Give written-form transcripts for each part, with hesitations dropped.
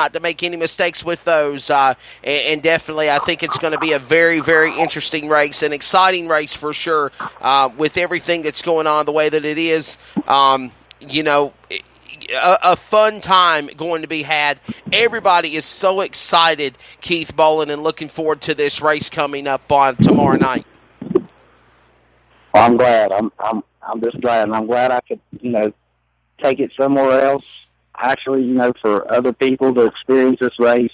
not to make any mistakes with those. And definitely, I think it's going to be a very, very interesting race, an exciting race for sure, with everything that's going on the way that it is. A fun time going to be had. Everybody is so excited, Keith Bolin, and looking forward to this race coming up on tomorrow night. Well, I'm glad. I'm just glad, and I'm glad I could, take it somewhere else. Actually, for other people to experience this race,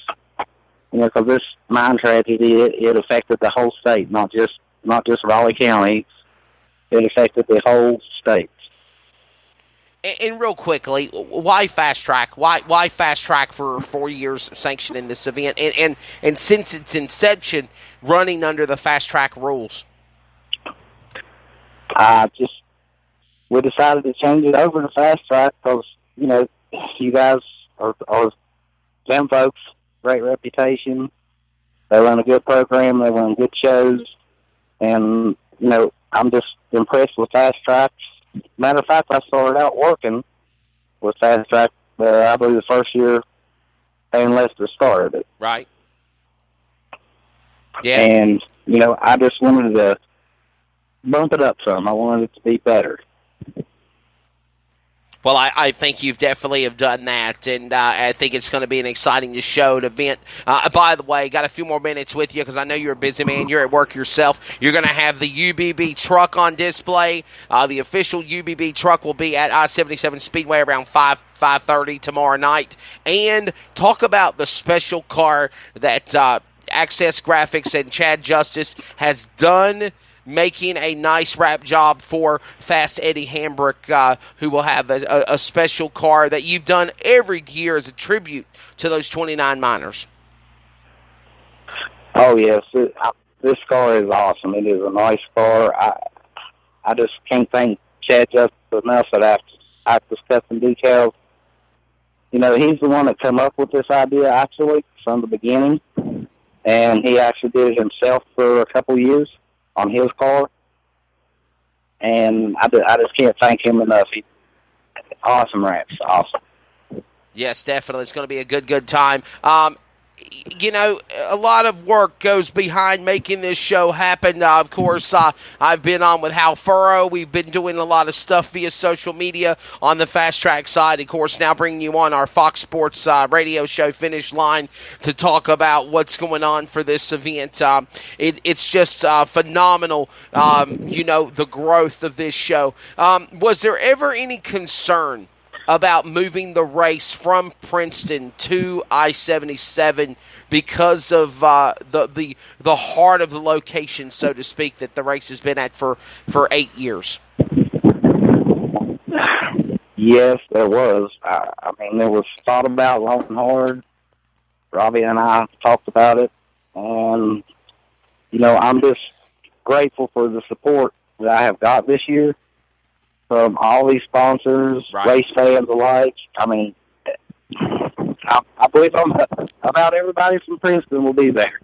because this mine tragedy, it affected the whole state, not just Raleigh County. It affected the whole state. And real quickly, why fast track? Why fast track for 4 years sanctioning this event? And since its inception, running under the fast track rules? We decided to change it over to fast track because, you guys are them folks, great reputation. They run a good program. They run good shows. And, I'm just impressed with fast tracks. Matter of fact, I started out working with fast track, I believe the first year Payne Lester started it. Right. Yeah. And, I just wanted to bump it up some. I wanted it to be better. Well, I think you've definitely have done that, and I think it's going to be an exciting show and event. By the way, got a few more minutes with you because I know you're a busy man. You're at work yourself. You're going to have the UBB truck on display. The official UBB truck will be at I-77 Speedway around 5:30 tomorrow night. And talk about the special car that Access Graphics and Chad Justice has done, making a nice wrap job for Fast Eddie Hambrick, who will have a special car that you've done every year as a tribute to those 29 miners. Oh, yes. This car is awesome. It is a nice car. I just can't thank Chad Justice enough for that. After custom decals. He's the one that come up with this idea, actually, from the beginning. And he actually did it himself for a couple years on his car, and I just can't thank him enough. Awesome wraps, awesome. Yes, definitely. It's going to be a good time. A lot of work goes behind making this show happen. Of course, I've been on with Hal Furrow. We've been doing a lot of stuff via social media on the Fast Track side. Of course, now bringing you on our Fox Sports radio show, Finish Line, to talk about what's going on for this event. It's just phenomenal, the growth of this show. Was there ever any concern about moving the race from Princeton to I-77 because of the heart of the location, so to speak, that the race has been at for 8 years? Yes, there was. There was thought about long and hard. Robbie and I talked about it, and I'm just grateful for the support that I have got this year from all these sponsors, right, race fans alike. I believe about everybody from Princeton will be there.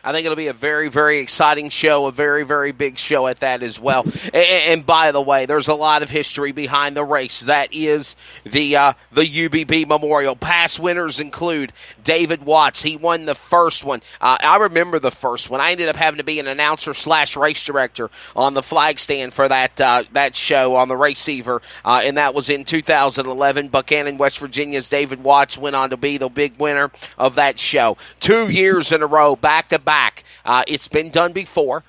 I think it'll be a very, very exciting show, a very, very big show at that as well. And by the way, there's a lot of history behind the race. That is the UBB Memorial. Past winners include David Watts. He won the first one. I remember the first one. I ended up having to be an announcer / race director on the flag stand for that show on the Receiver, and that was in 2011. Buchanan, West Virginia's David Watts went on to be the big winner of that show. 2 years in a row, back-to-back. It's been done before.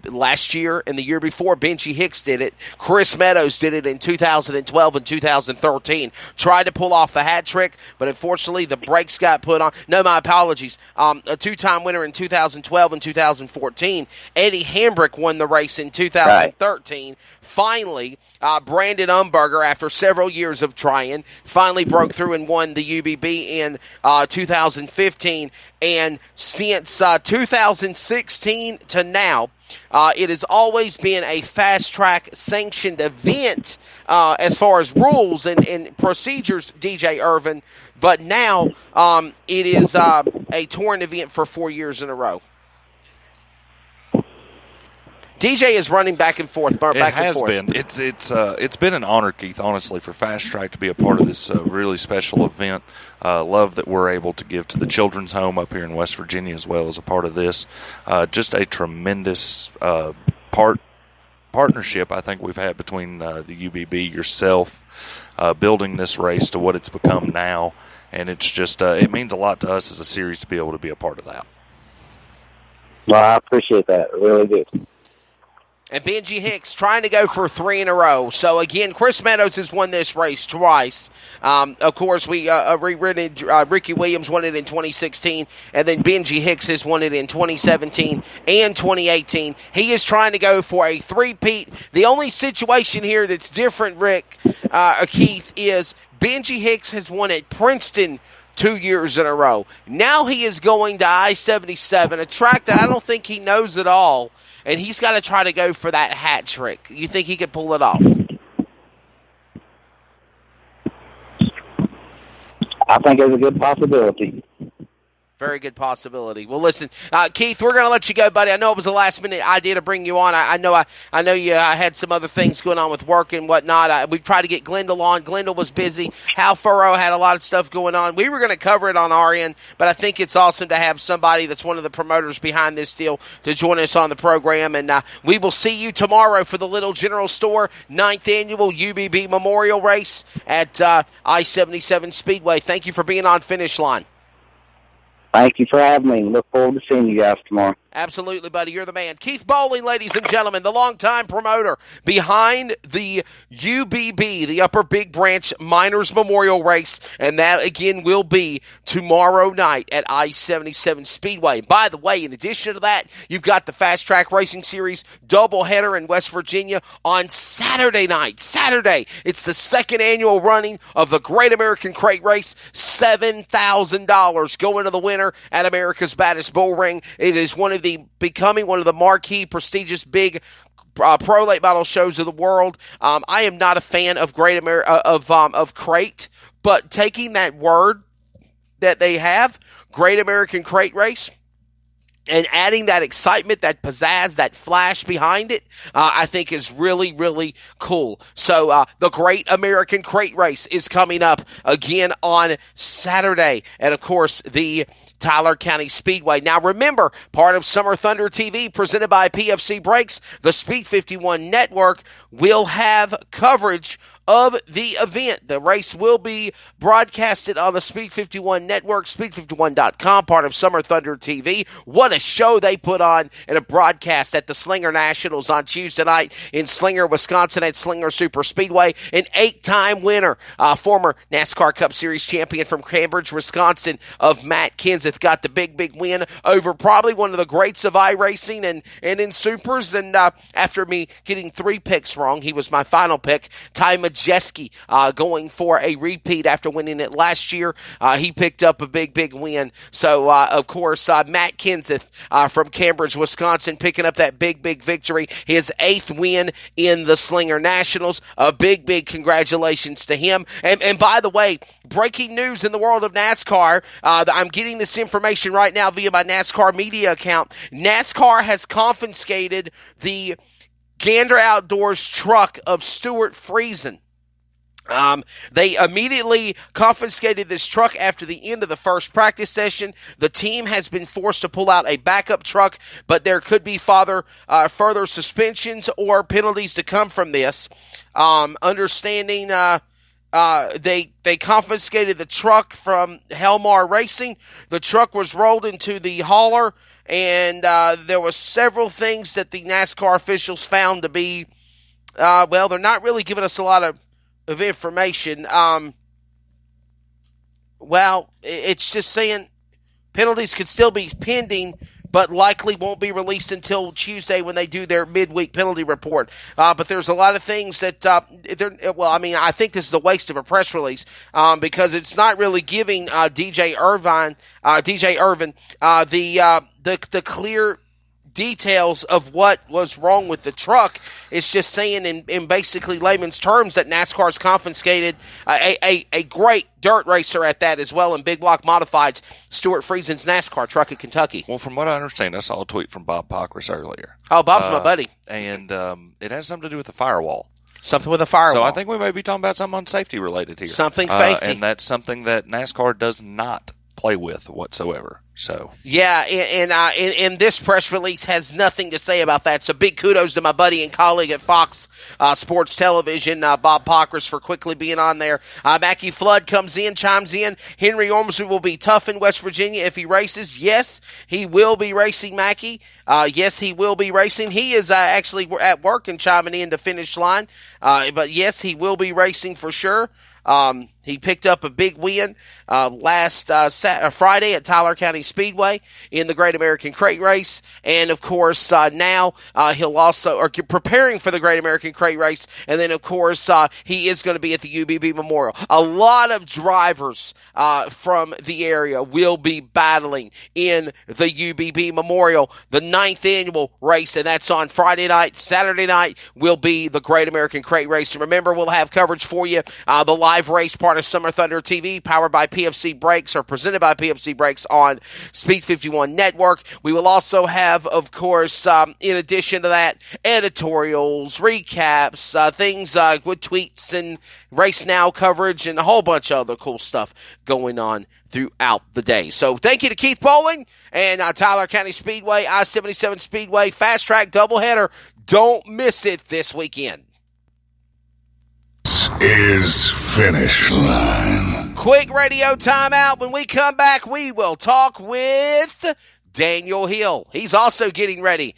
Last year and the year before, Benji Hicks did it. Chris Meadows did it in 2012 and 2013. Tried to pull off the hat trick, but unfortunately the brakes got put on. No, my apologies. A two-time winner in 2012 and 2014. Eddie Hambrick won the race in 2013. Right. Finally, Brandon Umberger, after several years of trying, finally broke through and won the UBB in 2015. And since 2016 to now, it has always been a fast track sanctioned event as far as rules and procedures, DJ Irvine. But now it is a touring event for 4 years in a row. DJ is running back and forth. It has been. It's been an honor, Keith, honestly, for Fast Track to be a part of this really special event. Love that we're able to give to the Children's Home up here in West Virginia as well as a part of this. Just a tremendous partnership I think we've had between the UBB, yourself, building this race to what it's become now. And it's just it means a lot to us as a series to be able to be a part of that. Well, I appreciate that. I really do. And Benji Hicks trying to go for 3 in a row. So, again, Chris Meadows has won this race twice. Of course, Ricky Williams won it in 2016, and then Benji Hicks has won it in 2017 and 2018. He is trying to go for a three-peat. The only situation here that's different, Keith, is Benji Hicks has won at Princeton 2 years in a row. Now he is going to I-77, a track that I don't think he knows at all. And he's got to try to go for that hat trick. You think he could pull it off? I think it's a good possibility. Very good possibility. Well, listen, Keith, we're going to let you go, buddy. I know it was a last-minute idea to bring you on. I know you had some other things going on with work and whatnot. We tried to get Glendale on. Glendale was busy. Hal Furrow had a lot of stuff going on. We were going to cover it on our end, but I think it's awesome to have somebody that's one of the promoters behind this deal to join us on the program. And we will see you tomorrow for the Little General Store 9th Annual UBB Memorial Race at I-77 Speedway. Thank you for being on Finish Line. Thank you for having me. Look forward to seeing you guys tomorrow. Absolutely, buddy. You're the man. Keith Bowling, ladies and gentlemen, the longtime promoter behind the UBB, the Upper Big Branch Miners Memorial Race, and that, again, will be tomorrow night at I-77 Speedway. By the way, in addition to that, you've got the Fast Track Racing Series doubleheader in West Virginia on Saturday night. Saturday, it's the second annual running of the Great American Crate Race, $7,000 going to the winner at America's Baddest Bull Ring. It is becoming one of the marquee, prestigious, big pro late model shows of the world. I am not a fan of of Crate, but taking that word that they have, Great American Crate Race, and adding that excitement, that pizzazz, that flash behind it, I think is really, really cool. So the Great American Crate Race is coming up again on Saturday. And, of course, the Tyler County Speedway. Now, remember, part of Summer Thunder TV, presented by PFC Brakes, the Speed 51 Network will have coverage of the event. The race will be broadcasted on the Speed 51 Network, speed51.com, part of Summer Thunder TV. What a show they put on in a broadcast at the Slinger Nationals on Tuesday night in Slinger, Wisconsin at Slinger Super Speedway. An 8-time winner, former NASCAR Cup Series champion from Cambridge, Wisconsin, of Matt Kenseth, got the big win over probably one of the greats of iRacing and in Supers. And after me getting 3 picks wrong, he was my final pick. Ty Majeski going for a repeat after winning it last year. He picked up a big win. So, of course, Matt Kenseth from Cambridge, Wisconsin, picking up that big victory. His 8th win in the Slinger Nationals. A big congratulations to him. And by the way, breaking news in the world of NASCAR. I'm getting this information right now via my NASCAR media account. NASCAR has confiscated the Gander Outdoors truck of Stuart Friesen. They immediately confiscated this truck after the end of the first practice session. The team has been forced to pull out a backup truck, but there could be further suspensions or penalties to come from this. Understanding they confiscated the truck from Helmar Racing. The truck was rolled into the hauler, and there were several things that the NASCAR officials found to be, they're not really giving us a lot of information. It's just saying penalties could still be pending, but likely won't be released until Tuesday when they do their midweek penalty report. But there's a lot of things that, I think this is a waste of a press release because it's not really giving DJ Irvine the clear details of what was wrong with the truck. It's just saying in basically layman's terms that NASCAR's confiscated a great dirt racer at that as well in big block modifieds, Stuart Friesen's NASCAR truck at Kentucky. Well, from what I understand, I saw a tweet from Bob Pockris earlier. Oh, Bob's my buddy. And it has something to do with the firewall. Something with a firewall. So I think we may be talking about something on safety related here. Something safety. And that's something that NASCAR does not play with whatsoever. So yeah, and this press release has nothing to say about that. So big kudos to my buddy and colleague at Fox Sports Television, Bob Pockris, for quickly being on there. Mackie Flood chimes in. Henry Ormsby will be tough in West Virginia if he races. Yes, he will be racing, Mackie. Yes, he will be racing. He is actually at work and chiming in to finish line. But yes, he will be racing for sure. He picked up a big win last Friday at Tyler County Speedway in the Great American Crate Race. And, of course, now he'll also – or preparing for the Great American Crate Race. And then, of course, he is going to be at the UBB Memorial. A lot of drivers from the area will be battling in the UBB Memorial, the 9th annual race. And that's on Friday night. Saturday night will be the Great American Crate Race. And remember, we'll have coverage for you. The live race part of Summer Thunder TV, powered by PFC Brakes, or presented by PFC Brakes on Speed 51 Network. We will also have, of course, in addition to that, editorials, recaps, things with tweets and Race Now coverage and a whole bunch of other cool stuff going on throughout the day. So thank you to Keith Bowling and Tyler County Speedway, I-77 Speedway, Fast Track doubleheader. Don't miss it this weekend. Is finish line. Quick radio timeout. When we come back, we will talk with Daniel Hill. He's also getting ready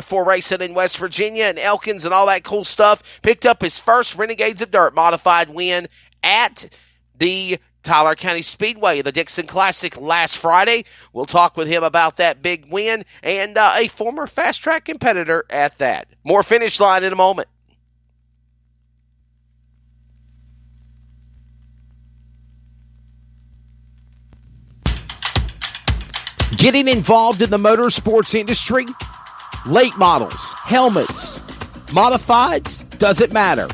for racing in West Virginia and Elkins and all that cool stuff. Picked up his first Renegades of Dirt modified win at the Tyler County Speedway, the Dixon Classic last Friday. We'll talk with him about that big win and a former fast track competitor at that. More Finish Line in a moment. Getting involved in the motorsports industry? Late models, helmets, modifieds, doesn't matter.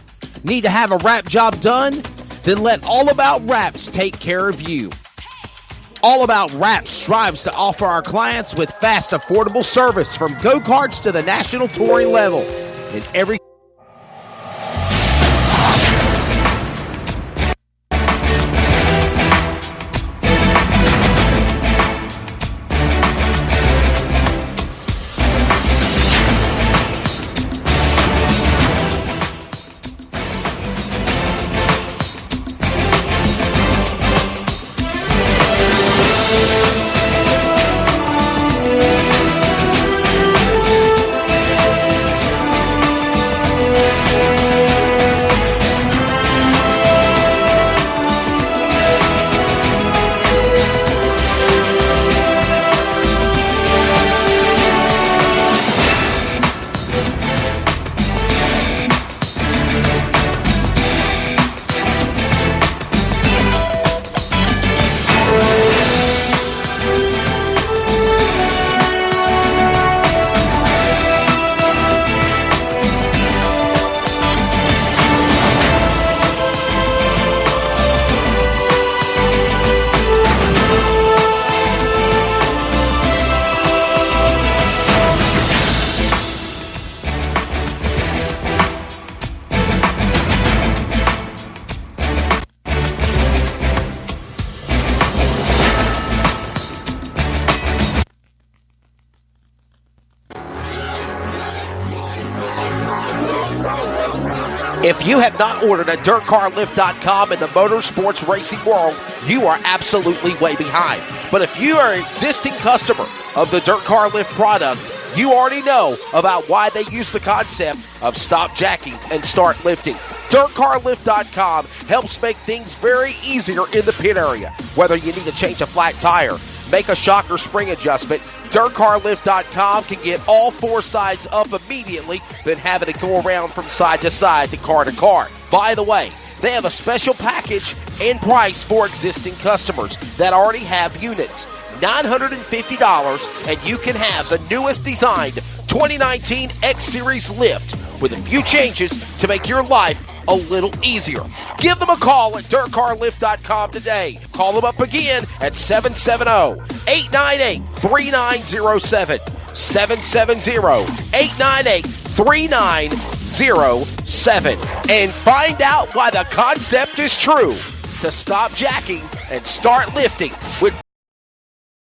Need to have a wrap job done? Then let All About Wraps take care of you. All About Wraps strives to offer our clients with fast, affordable service from go-karts to the national touring level in every If you have not ordered at DirtCarLift.com in the motorsports racing world, you are absolutely way behind. But if you are an existing customer of the Dirt Car Lift product, you already know about why they use the concept of stop jacking and start lifting. DirtCarLift.com helps make things very easier in the pit area. Whether you need to change a flat tire, make a shock or spring adjustment, DirtCarLift.com can get all four sides up immediately, then having to go around from side to side to car to car. By the way, they have a special package and price for existing customers that already have units. $950, and you can have the newest designed 2019 X Series lift with a few changes to make your life a little easier. Give them a call at dirtcarlift.com today. Call them up again at 770-898-3907. 770-898-3907. And find out why the concept is true to stop jacking and start lifting with